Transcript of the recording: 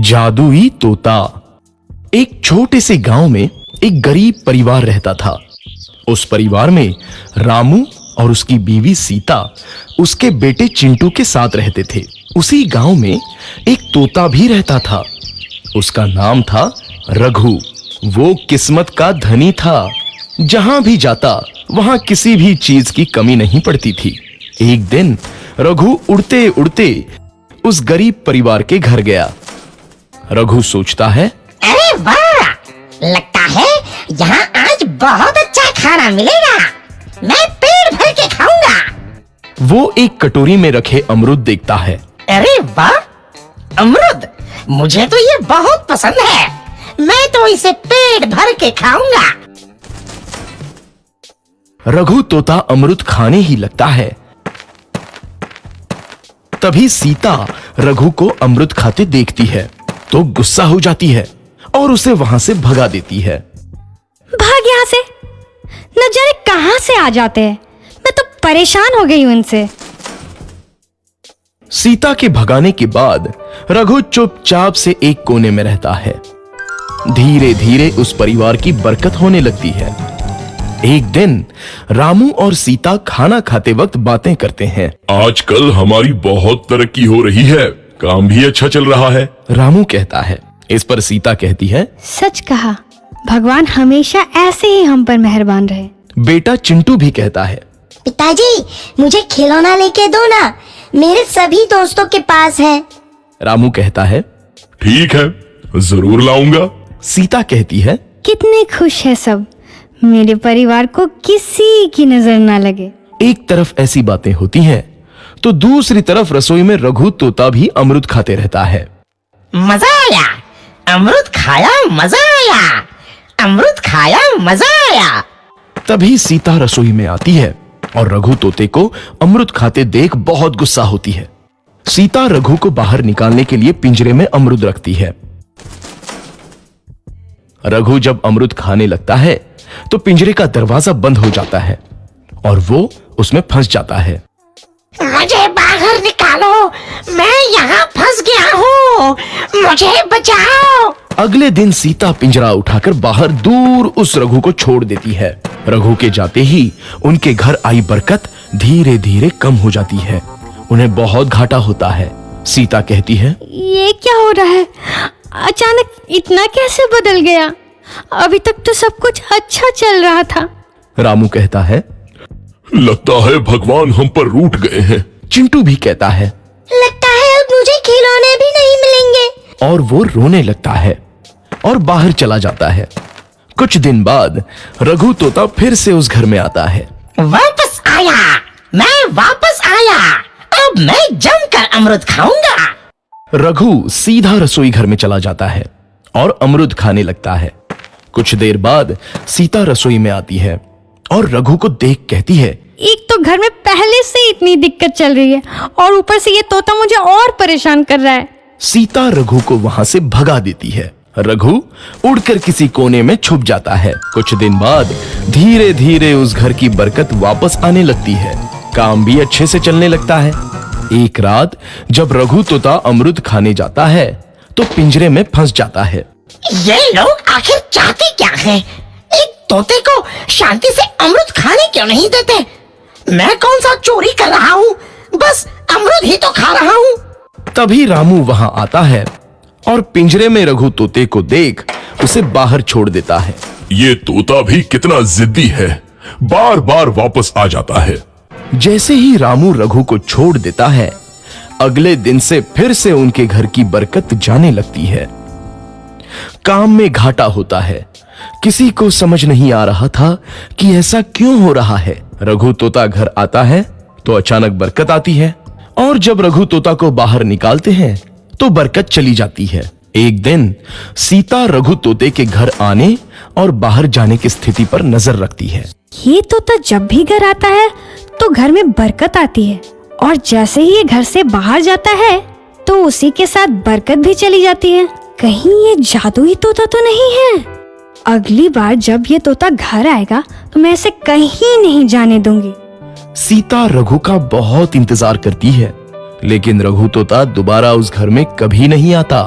जादुई तोता। एक छोटे से गांव में एक गरीब परिवार रहता था। उस परिवार में रामू और उसकी बीवी सीता उसके बेटे चिंटू के साथ रहते थे। उसी गांव में एक तोता भी रहता था। उसका नाम था रघु। वो किस्मत का धनी था। जहां भी जाता वहां किसी भी चीज की कमी नहीं पड़ती थी। एक दिन रघु उड़ते उड़ते उस गरीब परिवार के घर गया। रघु सोचता है, अरे वाह, लगता है यहाँ आज बहुत अच्छा खाना मिलेगा। मैं पेट भर के खाऊंगा। वो एक कटोरी में रखे अमरूद देखता है। अरे वाह, अमरूद, मुझे तो ये बहुत पसंद है। मैं तो इसे पेट भर के खाऊंगा। रघु तोता अमरूद खाने ही लगता है। तभी सीता रघु को अमरूद खाते देखती है तो गुस्सा हो जाती है और उसे वहां से भगा देती है। भाग यहाँ से, न जाने कहां से आ जाते हैं। मैं तो परेशान हो गई हूं इनसे। सीता के भगाने के बाद रघु चुपचाप से एक कोने में रहता है। धीरे धीरे उस परिवार की बरकत होने लगती है। एक दिन रामू और सीता खाना खाते वक्त बातें करते हैं। आजकल हमारी बहुत तरक्की हो रही है, काम भी अच्छा चल रहा है। रामू कहता है। इस पर सीता कहती है, सच कहा, भगवान हमेशा ऐसे ही हम पर मेहरबान रहे। बेटा चिंटू भी कहता है, पिताजी, मुझे खिलौना लेके दो ना, मेरे सभी दोस्तों के पास है। रामू कहता है, ठीक है, जरूर लाऊंगा। सीता कहती है, कितने खुश है सब, मेरे परिवार को किसी की नजर ना लगे। एक तरफ ऐसी बातें होती हैं तो दूसरी तरफ रसोई में रघु तोता भी अमरूद खाते रहता है। मजा आया, अमरूद खाया, मजा आया, अमरूद खाया, मजा आया। तभी सीता रसोई में आती है और रघु तोते को अमरूद खाते देख बहुत गुस्सा होती है। सीता रघु को बाहर निकालने के लिए पिंजरे में अमरूद रखती है। रघु जब अमरूद खाने लगता है तो पिंजरे का दरवाजा बंद हो जाता है और वो उसमें फंस जाता है। मुझे बाहर निकालो, मैं यहाँ फंस गया हूँ, मुझे बचाओ। अगले दिन सीता पिंजरा उठाकर बाहर दूर उस रघु को छोड़ देती है। रघु के जाते ही उनके घर आई बरकत धीरे धीरे कम हो जाती है। उन्हें बहुत घाटा होता है। सीता कहती है, ये क्या हो रहा है, अचानक इतना कैसे बदल गया? अभी तक तो सब कुछ अच्छा चल रहा था। रामू कहता है, लगता है भगवान हम पर रूठ गए हैं। चिंटू भी कहता है, लगता है अब मुझे खिलौने भी नहीं मिलेंगे। और वो रोने लगता है और बाहर चला जाता है। कुछ दिन बाद रघु तोता फिर से उस घर में आता है। वापस आया, मैं वापस आया, अब मैं जमकर अमरूद खाऊंगा। रघु सीधा रसोई घर में चला जाता है और अमरूद खाने लगता है। कुछ देर बाद सीता रसोई में आती है और रघु को देख कहती है, एक तो घर में पहले से इतनी दिक्कत चल रही है और ऊपर से ये तोता मुझे और परेशान कर रहा है। सीता रघु को वहां से भगा देती है। रघु उड़कर किसी कोने में छुप जाता है। कुछ दिन बाद धीरे धीरे उस घर की बरकत वापस आने लगती है। काम भी अच्छे से चलने लगता है। एक रात जब रघु तोता अमरूद खाने जाता है तो पिंजरे में फंस जाता है। ये लोग आखिर चाहते क्या हैं? एक तोते को शांति से अमरूद खाने क्यों नहीं देते? मैं कौन सा चोरी कर रहा हूँ? बस अमरूद ही तो खा रहा हूँ। तभी रामू वहां आता है और पिंजरे में रघु तोते को देख उसे बाहर छोड़ देता है। ये तोता भी कितना जिद्दी है, बार बार वापस आ जाता है। जैसे ही रामू रघु को छोड़ देता है, अगले दिन से फिर से उनके घर की बरकत जाने लगती है। काम में घाटा होता है। किसी को समझ नहीं आ रहा था कि ऐसा क्यों हो रहा है। रघु तोता घर आता है तो अचानक बरकत आती है और जब रघु तोता को बाहर निकालते हैं तो बरकत चली जाती है। एक दिन सीता रघु तोते के घर आने और बाहर जाने की स्थिति पर नजर रखती है। ये तोता जब भी घर आता है तो घर में बरकत आती है और जैसे ही ये घर से बाहर जाता है तो उसी के साथ बरकत भी चली जाती है। कहीं ये जादुई तोता तो नहीं है? अगली बार जब ये तोता घर आएगा तो मैं इसे कहीं नहीं जाने दूंगी। सीता रघु का बहुत इंतजार करती है लेकिन रघु तोता दोबारा उस घर में कभी नहीं आता।